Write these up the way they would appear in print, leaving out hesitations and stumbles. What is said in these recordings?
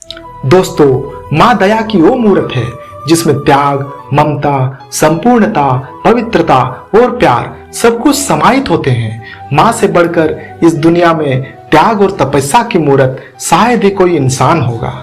दोस्तों, माँ दया की वो मूर्त है जिसमें त्याग, ममता, संपूर्णता, पवित्रता और प्यार सब कुछ समाहित होते हैं। माँ से बढ़कर इस दुनिया में त्याग और तपस्या की मूर्त शायद ही कोई इंसान होगा।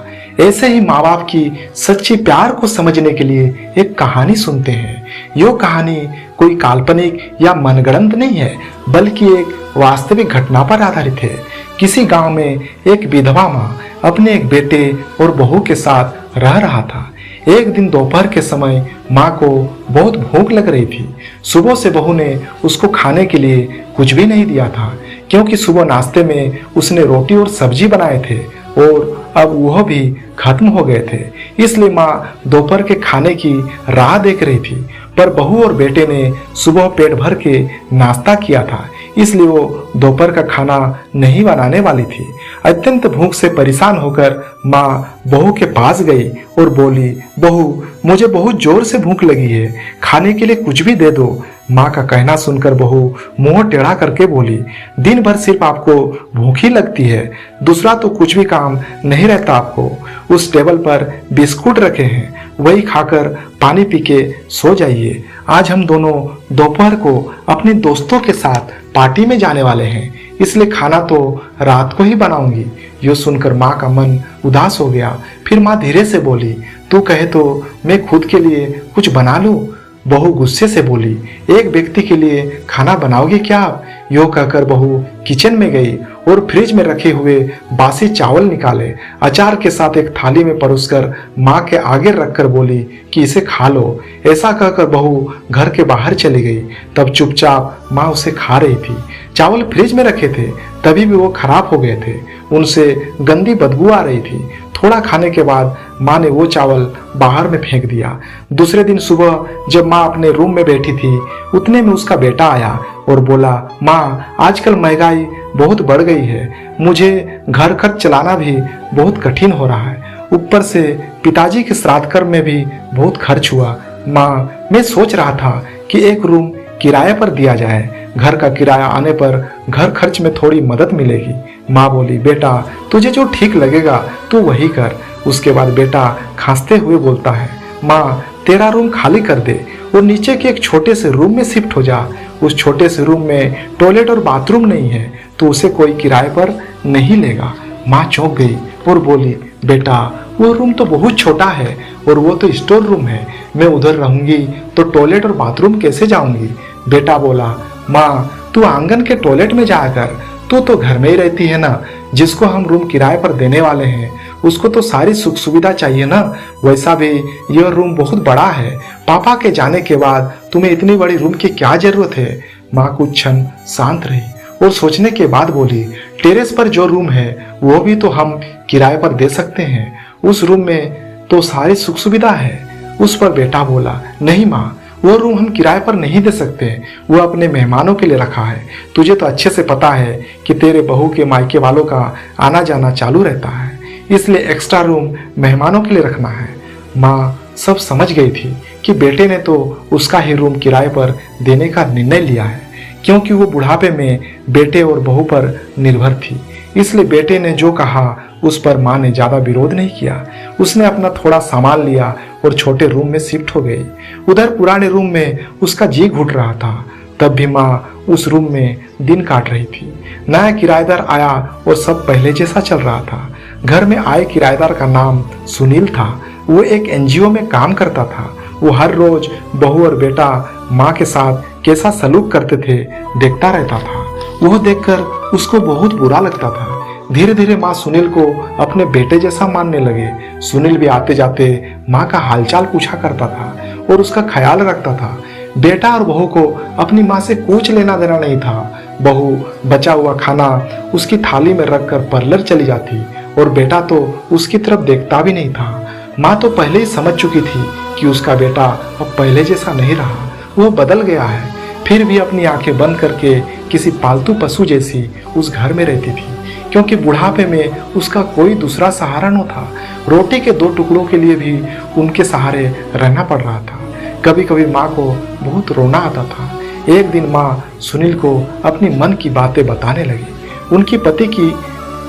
ऐसे ही माँ बाप की सच्ची प्यार को समझने के लिए एक कहानी सुनते हैं। यो कहानी कोई काल्पनिक या मनगढ़ंत नहीं है, बल्कि एक वास्तविक घटना पर आधारित है। किसी गांव में एक विधवा माँ अपने एक बेटे और बहू के साथ रह रहा था। एक दिन दोपहर के समय माँ को बहुत भूख लग रही थी। सुबह से बहू ने उसको खाने के लिए कुछ भी नहीं दिया था, क्योंकि सुबह नाश्ते में उसने रोटी और सब्जी बनाए थे और अब वह भी खत्म हो गए थे। इसलिए माँ दोपहर के खाने की राह देख रही थी, पर बहू और बेटे ने सुबह पेट भर के नाश्ता किया था, इसलिए वो दोपहर का खाना नहीं बनाने वाली थी। अत्यंत भूख से परेशान होकर माँ बहू के पास गई और बोली, बहू, मुझे बहुत जोर से भूख लगी है, खाने के लिए कुछ भी दे दो। माँ का कहना सुनकर बहू मुंह टेढ़ा करके बोली, दिन भर सिर्फ आपको भूख ही लगती है, दूसरा तो कुछ भी काम नहीं रहता आपको। उस टेबल पर बिस्कुट रखे हैं, वही खाकर पानी पी के सो जाइए। आज हम दोनों दोपहर को अपने दोस्तों के साथ पार्टी में जाने वाले हैं, इसलिए खाना तो रात को ही बनाऊंगी। यो सुनकर माँ का मन उदास हो गया। फिर माँ धीरे से बोली, तू कहे तो मैं खुद के लिए कुछ बना लूं। बहू गुस्से से बोली, एक व्यक्ति के लिए खाना बनाओगे क्या आप? यो कहकर बहू किचन में गई और फ्रिज में रखे हुए बासी चावल निकाले, अचार के साथ एक थाली में परोसकर माँ के आगे रखकर बोली कि इसे खा लो। ऐसा कहकर बहू घर के बाहर चली गई। तब चुपचाप माँ उसे खा रही थी। चावल फ्रिज में रखे थे, तभी भी वो खराब हो गए थे, उनसे गंदी बदबू आ रही थी। थोड़ा खाने के बाद माँ ने वो चावल बाहर में फेंक दिया। दूसरे दिन सुबह जब माँ अपने रूम में बैठी थी, उतने में उसका बेटा आया और बोला, माँ, आजकल महंगाई बहुत बढ़ गई है, मुझे घर खर्च चलाना भी बहुत कठिन हो रहा है, ऊपर से पिताजी के श्राद्ध कर्म में भी बहुत खर्च हुआ। माँ, मैं सोच रहा था कि एक रूम किराए पर दिया जाए, घर का किराया आने पर घर खर्च में थोड़ी मदद मिलेगी। माँ बोली, बेटा, तुझे जो ठीक लगेगा तू वही कर। उसके बाद बेटा खांसते हुए बोलता है, माँ, तेरा रूम खाली कर दे और नीचे के एक छोटे से रूम में शिफ्ट हो जा। उस छोटे से रूम में टॉयलेट और बाथरूम नहीं है, तो उसे कोई किराए पर नहीं लेगा। माँ चौंक गई और बोली, बेटा, वो रूम तो बहुत छोटा है और वो तो स्टोर रूम है, मैं उधर रहूंगी तो टॉयलेट और बाथरूम कैसे जाऊंगी? बेटा बोला, माँ, तू आंगन के टॉयलेट में जाया कर, तू तो घर में ही रहती है ना। जिसको हम रूम किराए पर देने वाले हैं उसको तो सारी सुख सुविधा चाहिए ना। वैसा भी यह रूम बहुत बड़ा है, पापा के जाने के बाद तुम्हें इतनी बड़ी रूम की क्या जरूरत है? माँ कुछ क्षण शांत रही और सोचने के बाद बोली, टेरेस पर जो रूम है वो भी तो हम किराए पर दे सकते हैं, उस रूम में तो सारी सुख सुविधा है। उस पर बेटा बोला, नहीं माँ, वो रूम हम किराए पर नहीं दे सकते, वो अपने मेहमानों के लिए रखा है। तुझे तो अच्छे से पता है कि तेरे बहू के मायके वालों का आना जाना चालू रहता है, इसलिए एक्स्ट्रा रूम मेहमानों के लिए रखना है। माँ सब समझ गई थी कि बेटे ने तो उसका ही रूम किराए पर देने का निर्णय लिया है, क्योंकि वो बुढ़ापे में बेटे और बहू पर निर्भर थी। इसलिए बेटे ने जो कहा उस पर माँ ने ज्यादा विरोध नहीं किया। उसने अपना थोड़ा सामान लिया और छोटे रूम में शिफ्ट हो गई। उधर पुराने रूम में उसका जी घुट रहा था। तब भी माँ उस रूम में दिन काट रही थी। नया किराएदार आया और सब पहले जैसा चल रहा था। घर में आए किराएदार का नाम सुनील था। वो एक एनजीओ में काम करता था। वो हर रोज बहू और बेटा माँ के साथ कैसा सलूक करते थे देखता रहता था। वह देखकर उसको बहुत बुरा लगता था। धीरे धीरे माँ सुनील को अपने बेटे जैसा मानने लगे। सुनील भी आते जाते माँ का हालचाल पूछा करता था और उसका ख्याल रखता था। बेटा और बहू को अपनी माँ से कुछ लेना देना नहीं था। बहू बचा हुआ खाना उसकी थाली में रखकर पार्लर चली जाती और बेटा तो उसकी तरफ देखता भी नहीं था। माँ तो पहले ही समझ चुकी थी कि उसका बेटा अब पहले जैसा नहीं रहा, वो बदल गया है। फिर भी अपनी आंखें बंद करके किसी पालतू पशु जैसी उस घर में रहती थी, क्योंकि बुढ़ापे में उसका कोई दूसरा सहारा न था। रोटी के 2 टुकड़ों के लिए भी उनके सहारे रहना पड़ रहा था। कभी कभी माँ को बहुत रोना आता था। एक दिन माँ सुनील को अपनी मन की बातें बताने लगी। उनकी पति की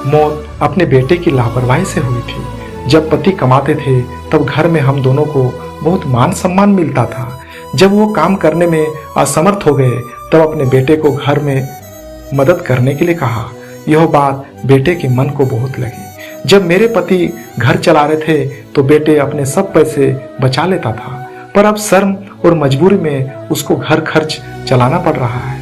मौत अपने बेटे की लापरवाही से हुई थी। जब पति कमाते थे तब घर में हम दोनों को बहुत मान सम्मान मिलता था। जब वो काम करने में असमर्थ हो गए तब अपने बेटे को घर में मदद करने के लिए कहा। यह बात बेटे के मन को बहुत लगी। जब मेरे पति घर चला रहे थे तो बेटे अपने सब पैसे बचा लेता था, पर अब शर्म और मजबूरी में उसको घर खर्च चलाना पड़ रहा है।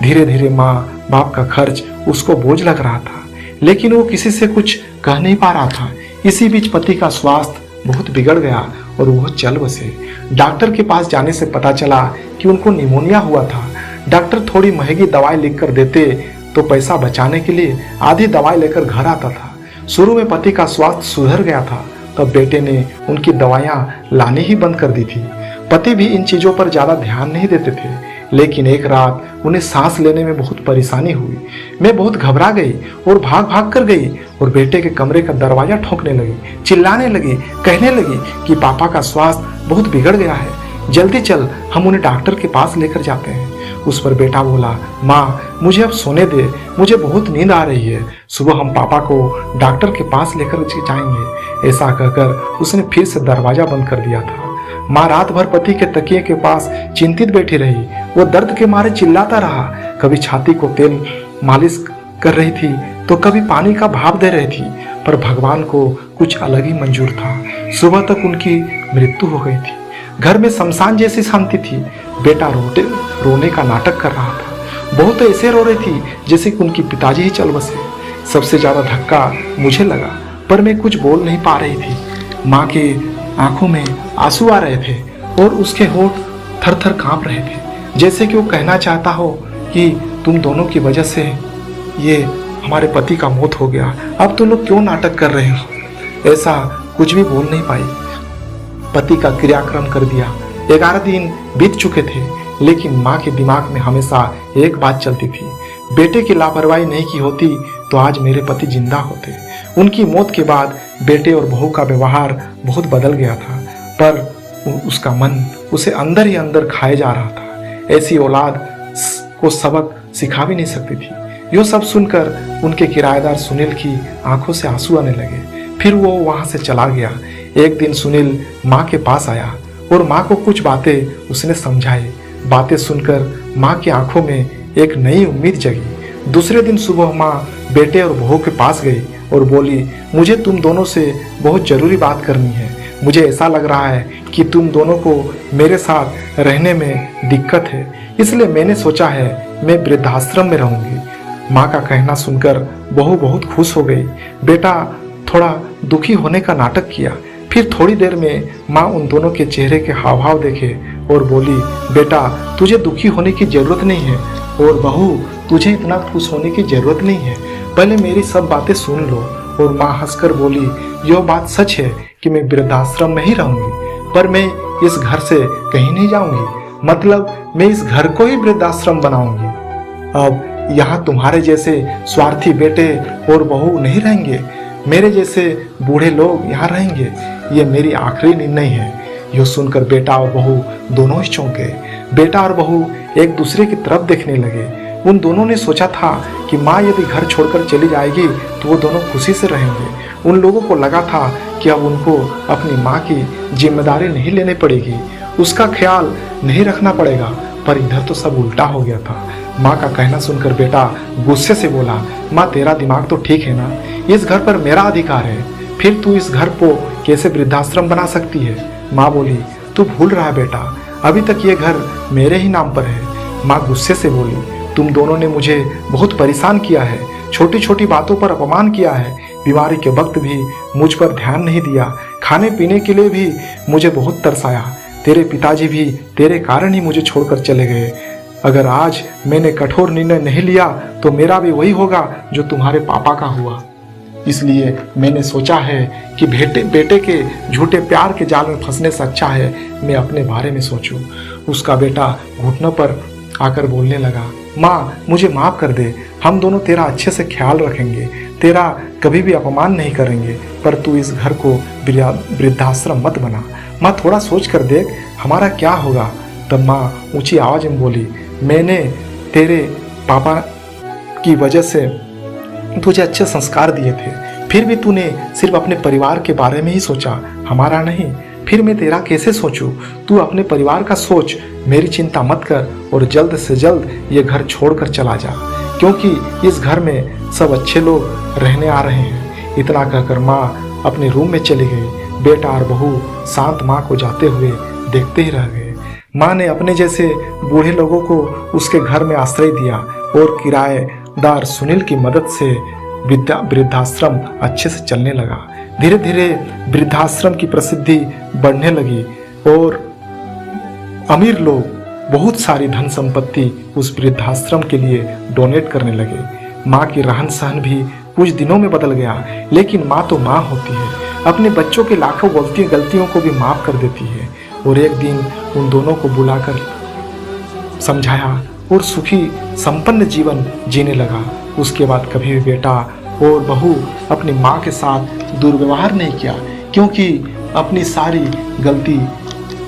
धीरे धीरे माँ बाप का खर्च उसको बोझ लग रहा था, लेकिन वो किसी से कुछ कह नहीं पा रहा था। इसी बीच पति का स्वास्थ्य बहुत बिगड़ गया और वह चल बसे। डॉक्टर के पास जाने से पता चला कि उनको निमोनिया हुआ था। डॉक्टर थोड़ी महंगी दवाई लिखकर देते तो पैसा बचाने के लिए आधी दवाई लेकर घर आता था। शुरू में पति का स्वास्थ्य सुधर गया था, तब बेटे ने उनकी दवाइयाँ लानी ही बंद कर दी थी। पति भी इन चीज़ों पर ज़्यादा ध्यान नहीं देते थे, लेकिन एक रात उन्हें सांस लेने में बहुत परेशानी हुई। मैं बहुत घबरा गई और भाग भाग कर गई और बेटे के कमरे का दरवाजा ठोकने लगी, चिल्लाने लगी, कहने लगी कि पापा का स्वास्थ्य बहुत बिगड़ गया है, जल्दी चल, हम उन्हें डॉक्टर के पास लेकर जाते हैं। उस पर बेटा बोला, माँ मुझे अब सोने दे, मुझे बहुत नींद आ रही है, सुबह हम पापा को डॉक्टर के पास लेकर जाएंगे। ऐसा कहकर उसने फिर से दरवाजा बंद कर दिया था। माँ रात भर पति के तकिए के पास चिंतित बैठी रही। वो दर्द के मारे चिल्लाता रहा, कभी छाती को तेल मालिश कर रही थी तो कभी पानी का भाप दे रही थी, पर भगवान को कुछ अलग ही मंजूर था। सुबह तक उनकी मृत्यु हो गई थी। घर में शमशान जैसी शांति थी। बेटा रोने का नाटक कर रहा था। बहुत ऐसे रो रही थी जैसे कि उनकी पिताजी ही चल बसे। सबसे ज्यादा धक्का मुझे लगा, पर मैं कुछ बोल नहीं पा रही थी। माँ के आंखों में आंसू आ रहे थे और उसके होंठ थर थर कांप रहे थे, जैसे कि वो कहना चाहता हो कि तुम दोनों की वजह से ये हमारे पति का मौत हो गया, अब तुम लोग क्यों नाटक कर रहे हो। ऐसा कुछ भी बोल नहीं पाई। पति का क्रियाक्रम कर दिया। 11 दिन बीत चुके थे, लेकिन माँ के दिमाग में हमेशा एक बात चलती थी, बेटे की लापरवाही नहीं की होती तो आज मेरे पति जिंदा होते। उनकी मौत के बाद बेटे और बहू का व्यवहार बहुत बदल गया था, पर उसका मन उसे अंदर ही अंदर खाए जा रहा था। ऐसी औलाद को सबक सिखा भी नहीं सकती थी। यह सब सुनकर उनके किराएदार सुनील की आंखों से आंसू आने लगे। फिर वो वहां से चला गया। एक दिन सुनील माँ के पास आया और माँ को कुछ बातें उसने समझाई। बातें सुनकर माँ की आंखों में एक नई उम्मीद जगी। दूसरे दिन सुबह माँ बेटे और बहू के पास गई और बोली, मुझे तुम दोनों से बहुत जरूरी बात करनी है। मुझे ऐसा लग रहा है कि तुम दोनों को मेरे साथ रहने में दिक्कत है, इसलिए मैंने सोचा है मैं वृद्धाश्रम में रहूंगी। माँ का कहना सुनकर बहू बहुत खुश हो गई। बेटा थोड़ा दुखी होने का नाटक किया। फिर थोड़ी देर में माँ उन दोनों के चेहरे के हाव भाव देखे और बोली, बेटा तुझे दुखी होने की जरूरत नहीं है और बहू तुझे इतना खुश होने की जरूरत नहीं है, पहले मेरी सब बातें सुन लो। और माँ हंसकर बोली, यह बात सच है कि मैं वृद्धाश्रम में ही रहूंगी, पर मैं इस घर से कहीं नहीं जाऊंगी, मतलब मैं इस घर को ही वृद्धाश्रम बनाऊंगी। अब यहाँ तुम्हारे जैसे स्वार्थी बेटे और बहू नहीं रहेंगे, मेरे जैसे बूढ़े लोग यहाँ रहेंगे। ये मेरी आखिरी निर्णय है। यह सुनकर बेटा और बहू दोनों ही चौंक गए। बेटा और बहू एक दूसरे की तरफ देखने लगे। उन दोनों ने सोचा था कि माँ यदि घर छोड़कर चली जाएगी तो वो दोनों खुशी से रहेंगे। उन लोगों को लगा था कि अब उनको अपनी माँ की जिम्मेदारी नहीं लेनी पड़ेगी, उसका ख्याल नहीं रखना पड़ेगा, पर इधर तो सब उल्टा हो गया था। माँ का कहना सुनकर बेटा गुस्से से बोला, माँ तेरा दिमाग तो ठीक है ना, इस घर पर मेरा अधिकार है, फिर तू इस घर को कैसे वृद्धाश्रम बना सकती है। माँ बोली, तू भूल रहा है बेटा, अभी तक ये घर मेरे ही नाम पर है। माँ गुस्से से बोली, तुम दोनों ने मुझे बहुत परेशान किया है, छोटी छोटी बातों पर अपमान किया है, बीमारी के वक्त भी मुझ पर ध्यान नहीं दिया, खाने पीने के लिए भी मुझे बहुत तरसाया। तेरे पिताजी भी तेरे कारण ही मुझे छोड़कर चले गए। अगर आज मैंने कठोर निर्णय नहीं लिया तो मेरा भी वही होगा जो तुम्हारे पापा का हुआ। इसलिए मैंने सोचा है कि बेटे के झूठे प्यार के जाल में फंसने से अच्छा है मैं अपने बारे में सोचूं। उसका बेटा घुटनों पर आकर बोलने लगा, माँ मुझे माफ़ कर दे, हम दोनों तेरा अच्छे से ख्याल रखेंगे, तेरा कभी भी अपमान नहीं करेंगे, पर तू इस घर को वृद्धाश्रम मत बना। माँ थोड़ा सोच कर देख हमारा क्या होगा। तब माँ ऊंची आवाज में बोली, मैंने तेरे पापा की वजह से तुझे अच्छे संस्कार दिए थे, फिर भी तूने सिर्फ अपने परिवार के बारे में ही सोचा, हमारा नहीं। फिर मैं तेरा कैसे सोचूं? तू अपने परिवार का सोच, मेरी चिंता मत कर और जल्द से जल्द ये घर छोड़कर चला जा, क्योंकि इस घर में सब अच्छे लोग रहने आ रहे हैं। इतना कहकर माँ अपने रूम में चली गई। बेटा और बहू शांत माँ को जाते हुए देखते ही रह गए। माँ ने अपने जैसे बूढ़े लोगों को उसके घर में आश्रय दिया और किराएदार सुनील की मदद से वृद्धाश्रम अच्छे से चलने लगा। धीरे धीरे वृद्धाश्रम की प्रसिद्धि बढ़ने लगी और अमीर लोग बहुत सारी धन संपत्ति उस वृद्धाश्रम के लिए डोनेट करने लगे। माँ की रहन सहन भी कुछ दिनों में बदल गया, लेकिन माँ तो माँ होती है, अपने बच्चों के लाखों गलतियों को भी माफ कर देती है। और एक दिन उन दोनों को बुलाकर समझाया और सुखी संपन्न जीवन जीने लगा। उसके बाद कभी भी बेटा और बहू अपनी माँ के साथ दुर्व्यवहार नहीं किया, क्योंकि अपनी सारी गलती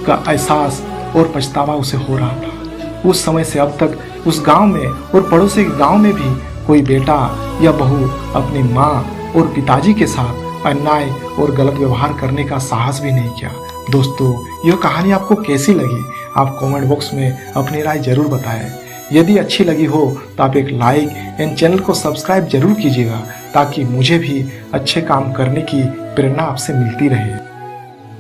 का एहसास और पछतावा उसे हो रहा था। उस समय से अब तक उस गांव में और पड़ोसी के गांव में भी कोई बेटा या बहू अपनी माँ और पिताजी के साथ अन्याय और गलत व्यवहार करने का साहस भी नहीं किया। दोस्तों, यह कहानी आपको कैसी लगी? आप कमेंट बॉक्स में अपनी राय जरूर बताएं। यदि अच्छी लगी हो तो आप एक लाइक एंड चैनल को सब्सक्राइब जरूर कीजिएगा, ताकि मुझे भी अच्छे काम करने की प्रेरणा आपसे मिलती रहे।